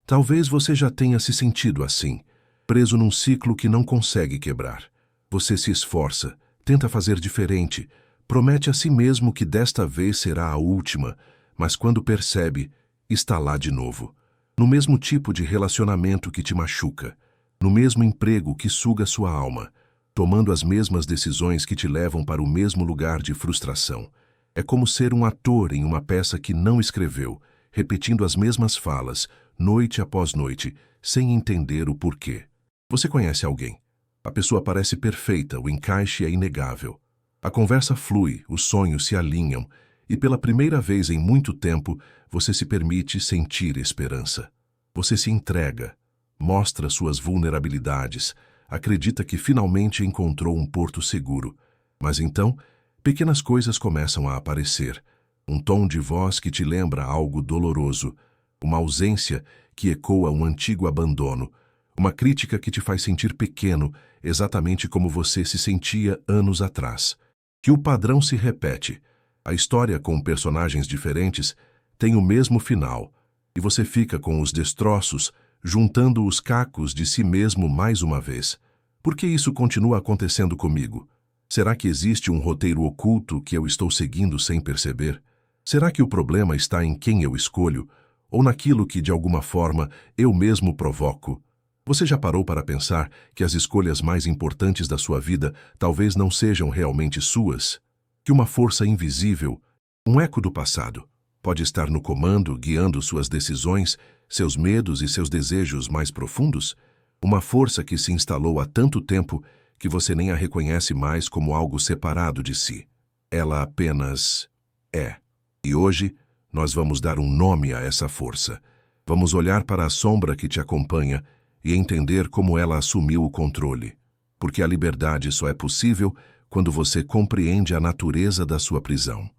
Talvez você já tenha se sentido assim, preso num ciclo que não consegue quebrar. Você se esforça, tenta fazer diferente, promete a si mesmo que desta vez será a última, mas quando percebe, está lá de novo. No mesmo tipo de relacionamento que te machuca, no mesmo emprego que suga sua alma, tomando as mesmas decisões que te levam para o mesmo lugar de frustração. É como ser um ator em uma peça que não escreveu, repetindo as mesmas falas, noite após noite, sem entender o porquê. Você conhece alguém? A pessoa parece perfeita, o encaixe é inegável. A conversa flui, os sonhos se alinham, e pela primeira vez em muito tempo, você se permite sentir esperança. Você se entrega, mostra suas vulnerabilidades, acredita que finalmente encontrou um porto seguro. Mas então, pequenas coisas começam a aparecer. Um tom de voz que te lembra algo doloroso, uma ausência que ecoa um antigo abandono, uma crítica que te faz sentir pequeno, exatamente como você se sentia anos atrás. Que o padrão se repete. A história com personagens diferentes tem o mesmo final, e você fica com os destroços, juntando os cacos de si mesmo mais uma vez. Por que isso continua acontecendo comigo? Será que existe um roteiro oculto que eu estou seguindo sem perceber? Será que o problema está em quem eu escolho, ou naquilo que, de alguma forma, eu mesmo provoco? Você já parou para pensar que as escolhas mais importantes da sua vida talvez não sejam realmente suas? Que uma força invisível, um eco do passado, pode estar no comando, guiando suas decisões, seus medos e seus desejos mais profundos? Uma força que se instalou há tanto tempo que você nem a reconhece mais como algo separado de si. Ela apenas é. E hoje, nós vamos dar um nome a essa força. Vamos olhar para a sombra que te acompanha e entender como ela assumiu o controle. Porque a liberdade só é possível quando você compreende a natureza da sua prisão.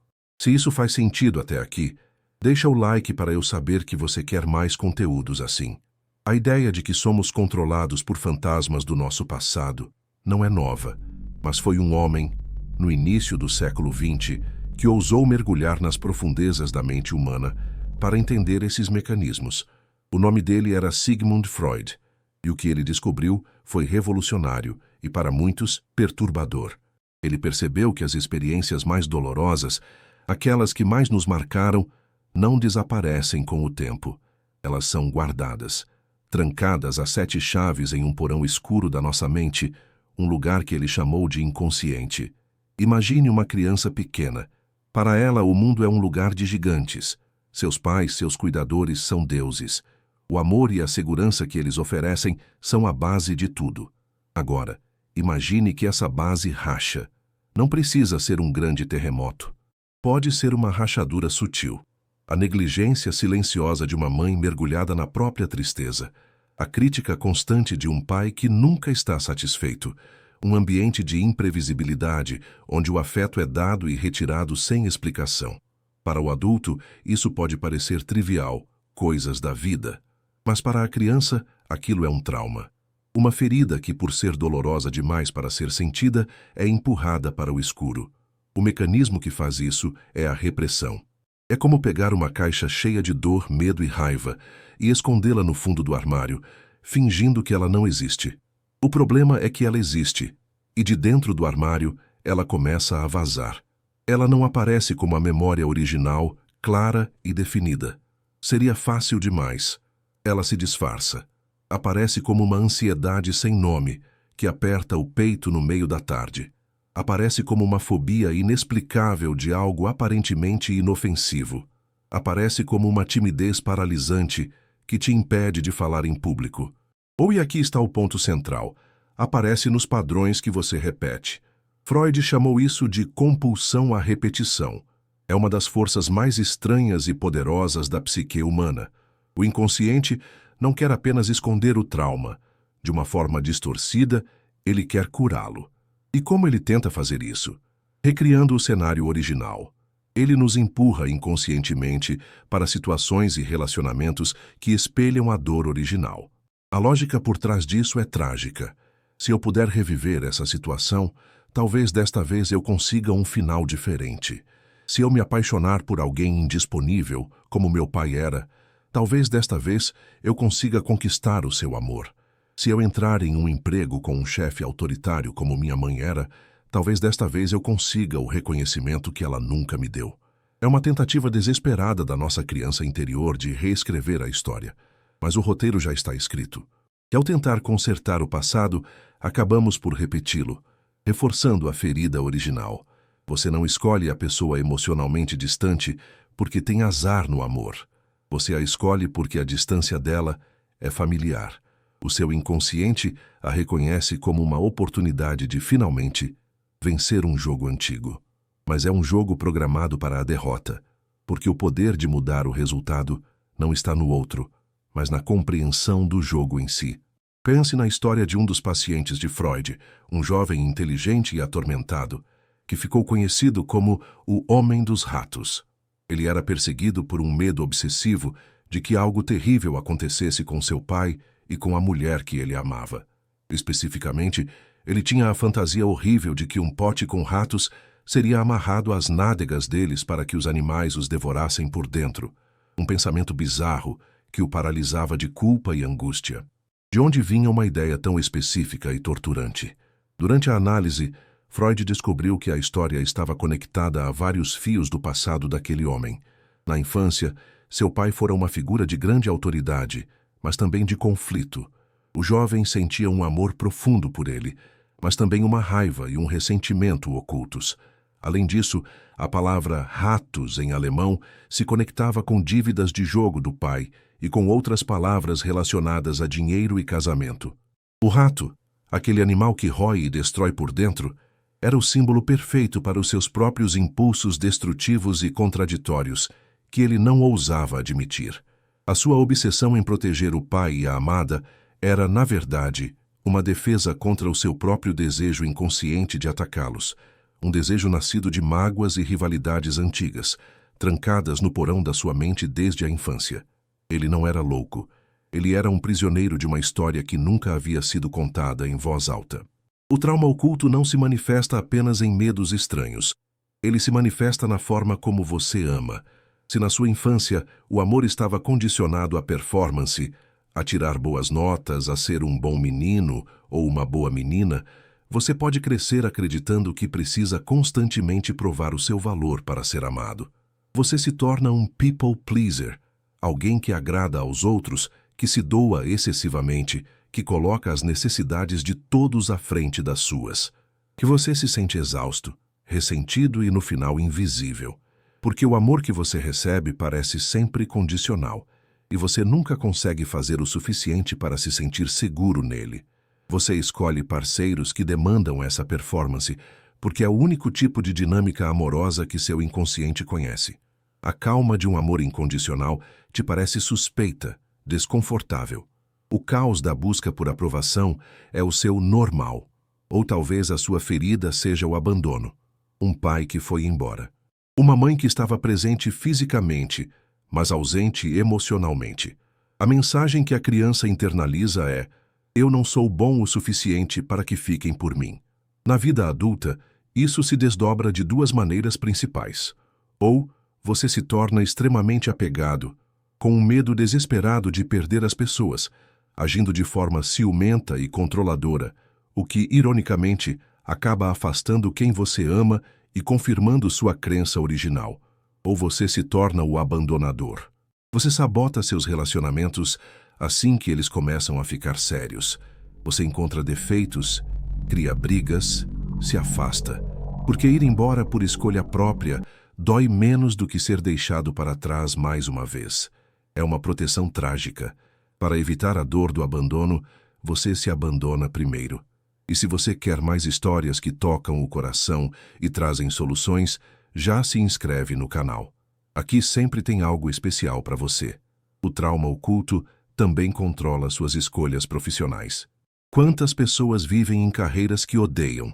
Se isso faz sentido até aqui, deixa o like para eu saber que você quer mais conteúdos assim. A ideia de que somos controlados por fantasmas do nosso passado não é nova, mas foi um homem, no início do século XX, que ousou mergulhar nas profundezas da mente humana para entender esses mecanismos. O nome dele era Sigmund Freud, e o que ele descobriu foi revolucionário e, para muitos, perturbador. Ele percebeu que as experiências mais dolorosas, aquelas que mais nos marcaram, não desaparecem com o tempo. Elas são guardadas, trancadas a 7 chaves em um porão escuro da nossa mente, um lugar que ele chamou de inconsciente. Imagine uma criança pequena. Para ela, o mundo é um lugar de gigantes. Seus pais, seus cuidadores são deuses. O amor e a segurança que eles oferecem são a base de tudo. Agora, imagine que essa base racha. Não precisa ser um grande terremoto. Pode ser uma rachadura sutil. A negligência silenciosa de uma mãe mergulhada na própria tristeza. A crítica constante de um pai que nunca está satisfeito. Um ambiente de imprevisibilidade, onde o afeto é dado e retirado sem explicação. Para o adulto, isso pode parecer trivial, coisas da vida. Mas para a criança, aquilo é um trauma. Uma ferida que, por ser dolorosa demais para ser sentida, é empurrada para o escuro. O mecanismo que faz isso é a repressão. É como pegar uma caixa cheia de dor, medo e raiva e escondê-la no fundo do armário, fingindo que ela não existe. O problema é que ela existe, e de dentro do armário, ela começa a vazar. Ela não aparece como a memória original, clara e definida. Seria fácil demais. Ela se disfarça. Aparece como uma ansiedade sem nome, que aperta o peito no meio da tarde. Aparece como uma fobia inexplicável de algo aparentemente inofensivo. Aparece como uma timidez paralisante que te impede de falar em público. Ou, e aqui está o ponto central, aparece nos padrões que você repete. Freud chamou isso de compulsão à repetição. É uma das forças mais estranhas e poderosas da psique humana. O inconsciente não quer apenas esconder o trauma. De uma forma distorcida, ele quer curá-lo. E como ele tenta fazer isso? Recriando o cenário original. Ele nos empurra inconscientemente para situações e relacionamentos que espelham a dor original. A lógica por trás disso é trágica. Se eu puder reviver essa situação, talvez desta vez eu consiga um final diferente. Se eu me apaixonar por alguém indisponível, como meu pai era, Talvez desta vez eu consiga conquistar o seu amor. Se eu entrar em um emprego com um chefe autoritário como minha mãe era, talvez desta vez eu consiga o reconhecimento que ela nunca me deu. É uma tentativa desesperada da nossa criança interior de reescrever a história. Mas o roteiro já está escrito. E ao tentar consertar o passado, acabamos por repeti-lo, reforçando a ferida original. Você não escolhe a pessoa emocionalmente distante porque tem azar no amor. Você a escolhe porque a distância dela é familiar. O seu inconsciente a reconhece como uma oportunidade de, finalmente, vencer um jogo antigo. Mas é um jogo programado para a derrota, porque o poder de mudar o resultado não está no outro, mas na compreensão do jogo em si. Pense na história de um dos pacientes de Freud, um jovem inteligente e atormentado, que ficou conhecido como o Homem dos Ratos. Ele era perseguido por um medo obsessivo de que algo terrível acontecesse com seu pai e com a mulher que ele amava. Especificamente, ele tinha a fantasia horrível de que um pote com ratos seria amarrado às nádegas deles para que os animais os devorassem por dentro. Um pensamento bizarro que o paralisava de culpa e angústia. De onde vinha uma ideia tão específica e torturante? Durante a análise, Freud descobriu que a história estava conectada a vários fios do passado daquele homem. Na infância, seu pai fora uma figura de grande autoridade, mas também de conflito. O jovem sentia um amor profundo por ele, mas também uma raiva e um ressentimento ocultos. Além disso, a palavra ratos em alemão se conectava com dívidas de jogo do pai e com outras palavras relacionadas a dinheiro e casamento. O rato, aquele animal que rói e destrói por dentro, era o símbolo perfeito para os seus próprios impulsos destrutivos e contraditórios, que ele não ousava admitir. A sua obsessão em proteger o pai e a amada era, na verdade, uma defesa contra o seu próprio desejo inconsciente de atacá-los, um desejo nascido de mágoas e rivalidades antigas, trancadas no porão da sua mente desde a infância. Ele não era louco. Ele era um prisioneiro de uma história que nunca havia sido contada em voz alta. O trauma oculto não se manifesta apenas em medos estranhos. Ele se manifesta na forma como você ama. Se na sua infância o amor estava condicionado à performance, a tirar boas notas, a ser um bom menino ou uma boa menina, você pode crescer acreditando que precisa constantemente provar o seu valor para ser amado. Você se torna um people pleaser, alguém que agrada aos outros, que se doa excessivamente, que coloca as necessidades de todos à frente das suas. Que você se sente exausto, ressentido e no final invisível. Porque o amor que você recebe parece sempre condicional, e você nunca consegue fazer o suficiente para se sentir seguro nele. Você escolhe parceiros que demandam essa performance, porque é o único tipo de dinâmica amorosa que seu inconsciente conhece. A calma de um amor incondicional te parece suspeita, desconfortável. O caos da busca por aprovação é o seu normal, ou talvez a sua ferida seja o abandono. Um pai que foi embora. Uma mãe que estava presente fisicamente, mas ausente emocionalmente. A mensagem que a criança internaliza é: eu não sou bom o suficiente para que fiquem por mim. Na vida adulta, isso se desdobra de duas maneiras principais. Ou você se torna extremamente apegado, com um medo desesperado de perder as pessoas, agindo de forma ciumenta e controladora, o que, ironicamente, acaba afastando quem você ama e confirmando sua crença original. Ou você se torna o abandonador. Você sabota seus relacionamentos assim que eles começam a ficar sérios. Você encontra defeitos, cria brigas, se afasta. Porque ir embora por escolha própria dói menos do que ser deixado para trás mais uma vez. É uma proteção trágica. Para evitar a dor do abandono, você se abandona primeiro. E se você quer mais histórias que tocam o coração e trazem soluções, já se inscreve no canal. Aqui sempre tem algo especial para você. O trauma oculto também controla suas escolhas profissionais. Quantas pessoas vivem em carreiras que odeiam,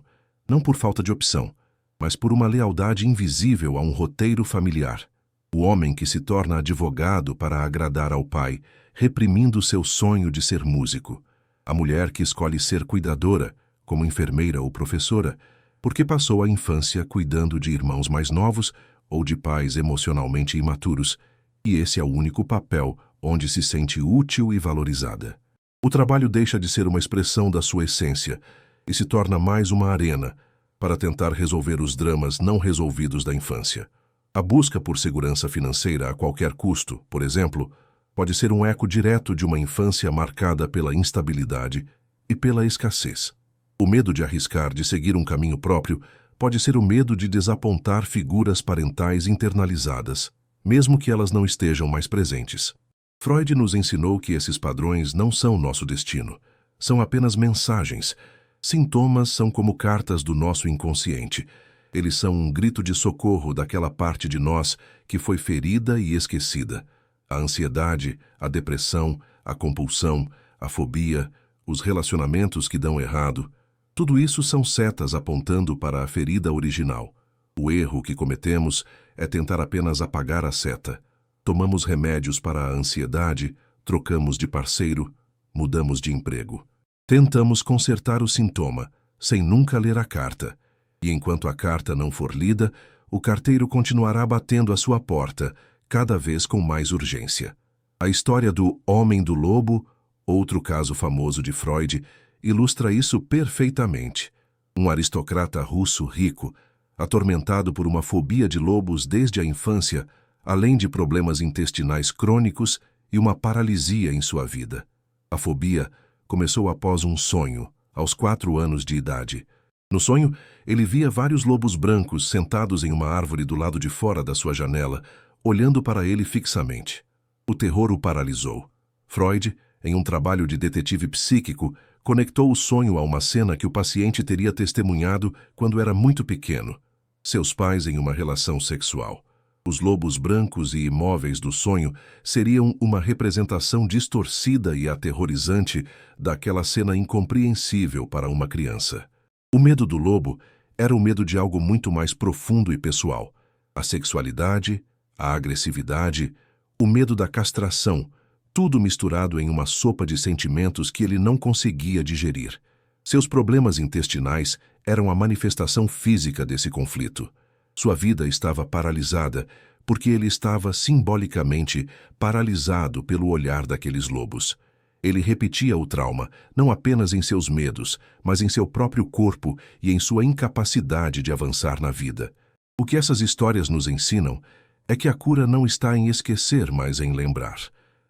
não por falta de opção, mas por uma lealdade invisível a um roteiro familiar? O homem que se torna advogado para agradar ao pai, reprimindo seu sonho de ser músico. A mulher que escolhe ser cuidadora, como enfermeira ou professora, porque passou a infância cuidando de irmãos mais novos ou de pais emocionalmente imaturos, e esse é o único papel onde se sente útil e valorizada. O trabalho deixa de ser uma expressão da sua essência e se torna mais uma arena para tentar resolver os dramas não resolvidos da infância. A busca por segurança financeira a qualquer custo, por exemplo, pode ser um eco direto de uma infância marcada pela instabilidade e pela escassez. O medo de arriscar, de seguir um caminho próprio, pode ser o medo de desapontar figuras parentais internalizadas, mesmo que elas não estejam mais presentes. Freud nos ensinou que esses padrões não são nosso destino, são apenas mensagens. Sintomas são como cartas do nosso inconsciente. Eles são um grito de socorro daquela parte de nós que foi ferida e esquecida. A ansiedade, a depressão, a compulsão, a fobia, os relacionamentos que dão errado, tudo isso são setas apontando para a ferida original. O erro que cometemos é tentar apenas apagar a seta. Tomamos remédios para a ansiedade, trocamos de parceiro, mudamos de emprego. Tentamos consertar o sintoma, sem nunca ler a carta. E enquanto a carta não for lida, o carteiro continuará batendo à sua porta, cada vez com mais urgência. A história do Homem do Lobo, outro caso famoso de Freud, ilustra isso perfeitamente. Um aristocrata russo rico, atormentado por uma fobia de lobos desde a infância, além de problemas intestinais crônicos e uma paralisia em sua vida. A fobia começou após um sonho, aos 4 anos de idade. No sonho, ele via vários lobos brancos sentados em uma árvore do lado de fora da sua janela, olhando para ele fixamente. O terror o paralisou. Freud, em um trabalho de detetive psíquico, conectou o sonho a uma cena que o paciente teria testemunhado quando era muito pequeno. Seus pais em uma relação sexual. Os lobos brancos e imóveis do sonho seriam uma representação distorcida e aterrorizante daquela cena incompreensível para uma criança. O medo do lobo era o medo de algo muito mais profundo e pessoal. A sexualidade, a agressividade, o medo da castração, tudo misturado em uma sopa de sentimentos que ele não conseguia digerir. Seus problemas intestinais eram a manifestação física desse conflito. Sua vida estava paralisada porque ele estava simbolicamente paralisado pelo olhar daqueles lobos. Ele repetia o trauma, não apenas em seus medos, mas em seu próprio corpo e em sua incapacidade de avançar na vida. O que essas histórias nos ensinam é que a cura não está em esquecer, mas em lembrar.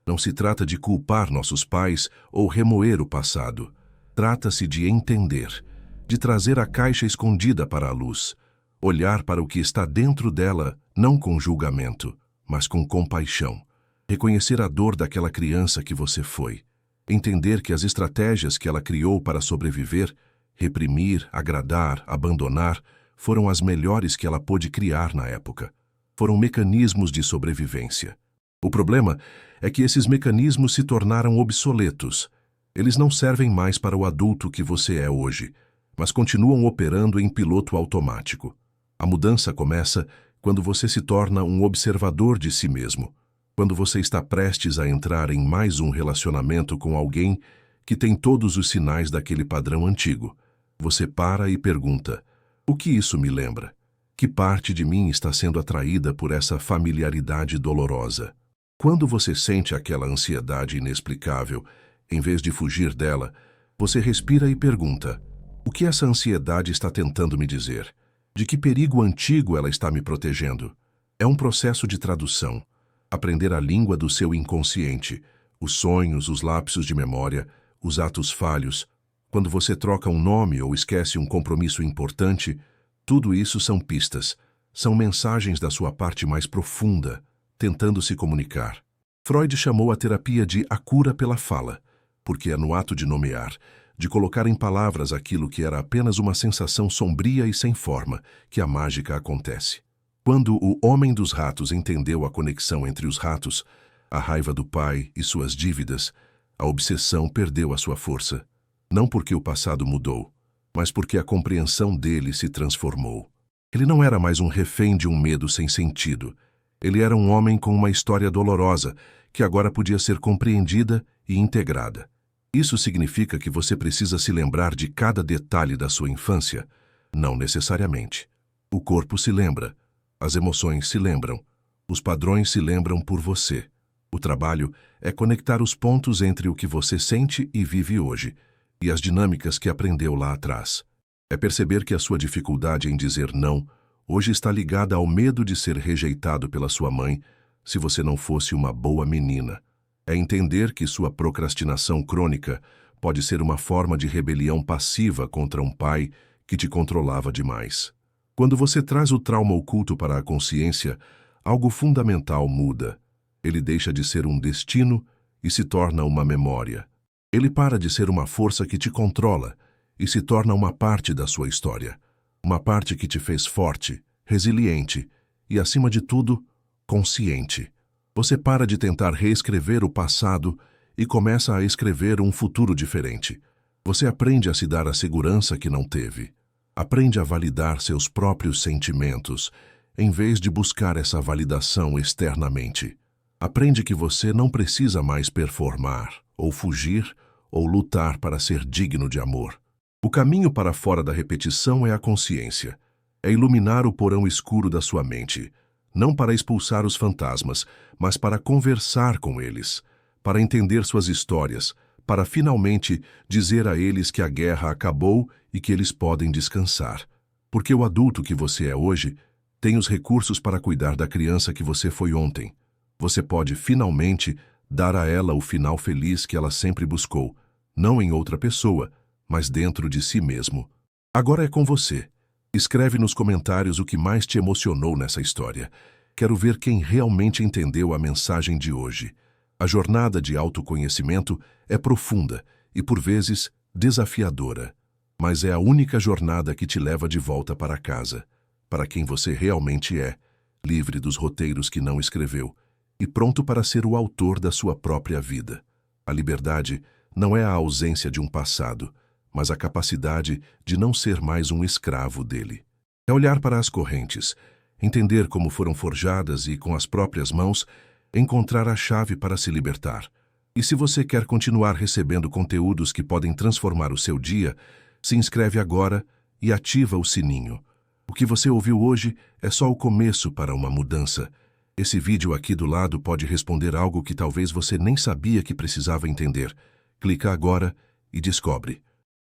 Não se trata de culpar nossos pais ou remoer o passado. Trata-se de entender, de trazer a caixa escondida para a luz, olhar para o que está dentro dela, não com julgamento, mas com compaixão. Reconhecer a dor daquela criança que você foi. Entender que as estratégias que ela criou para sobreviver, reprimir, agradar, abandonar, foram as melhores que ela pôde criar na época. Foram mecanismos de sobrevivência. O problema é que esses mecanismos se tornaram obsoletos. Eles não servem mais para o adulto que você é hoje, mas continuam operando em piloto automático. A mudança começa quando você se torna um observador de si mesmo, quando você está prestes a entrar em mais um relacionamento com alguém que tem todos os sinais daquele padrão antigo. Você para e pergunta: o que isso me lembra? Que parte de mim está sendo atraída por essa familiaridade dolorosa? Quando você sente aquela ansiedade inexplicável, em vez de fugir dela, você respira e pergunta: o que essa ansiedade está tentando me dizer? De que perigo antigo ela está me protegendo? É um processo de tradução. Aprender a língua do seu inconsciente, os sonhos, os lapsos de memória, os atos falhos. Quando você troca um nome ou esquece um compromisso importante, tudo isso são pistas, são mensagens da sua parte mais profunda, tentando se comunicar. Freud chamou a terapia de a cura pela fala, porque é no ato de nomear, de colocar em palavras aquilo que era apenas uma sensação sombria e sem forma, que a mágica acontece. Quando o Homem dos Ratos entendeu a conexão entre os ratos, a raiva do pai e suas dívidas, a obsessão perdeu a sua força. Não porque o passado mudou, mas porque a compreensão dele se transformou. Ele não era mais um refém de um medo sem sentido. Ele era um homem com uma história dolorosa, que agora podia ser compreendida e integrada. Isso significa que você precisa se lembrar de cada detalhe da sua infância? Não necessariamente. O corpo se lembra, as emoções se lembram, os padrões se lembram por você. O trabalho é conectar os pontos entre o que você sente e vive hoje, e as dinâmicas que aprendeu lá atrás. É perceber que a sua dificuldade em dizer não hoje está ligada ao medo de ser rejeitado pela sua mãe se você não fosse uma boa menina. É entender que sua procrastinação crônica pode ser uma forma de rebelião passiva contra um pai que te controlava demais. Quando você traz o trauma oculto para a consciência, algo fundamental muda. Ele deixa de ser um destino e se torna uma memória. Ele para de ser uma força que te controla e se torna uma parte da sua história. Uma parte que te fez forte, resiliente e, acima de tudo, consciente. Você para de tentar reescrever o passado e começa a escrever um futuro diferente. Você aprende a se dar a segurança que não teve. Aprende a validar seus próprios sentimentos, em vez de buscar essa validação externamente. Aprende que você não precisa mais performar, ou fugir, ou lutar para ser digno de amor. O caminho para fora da repetição é a consciência. É iluminar o porão escuro da sua mente, não para expulsar os fantasmas, mas para conversar com eles, para entender suas histórias, para finalmente dizer a eles que a guerra acabou e que eles podem descansar. Porque o adulto que você é hoje tem os recursos para cuidar da criança que você foi ontem. Você pode finalmente dar a ela o final feliz que ela sempre buscou, não em outra pessoa, mas dentro de si mesmo. Agora é com você. Escreve nos comentários o que mais te emocionou nessa história. Quero ver quem realmente entendeu a mensagem de hoje. A jornada de autoconhecimento é profunda e, por vezes, desafiadora. Mas é a única jornada que te leva de volta para casa, para quem você realmente é, livre dos roteiros que não escreveu e pronto para ser o autor da sua própria vida. A liberdade não é a ausência de um passado, mas a capacidade de não ser mais um escravo dele. É olhar para as correntes, entender como foram forjadas e, com as próprias mãos, encontrar a chave para se libertar. E se você quer continuar recebendo conteúdos que podem transformar o seu dia, se inscreve agora e ativa o sininho. O que você ouviu hoje é só o começo para uma mudança. Esse vídeo aqui do lado pode responder algo que talvez você nem sabia que precisava entender. Clica agora e descobre.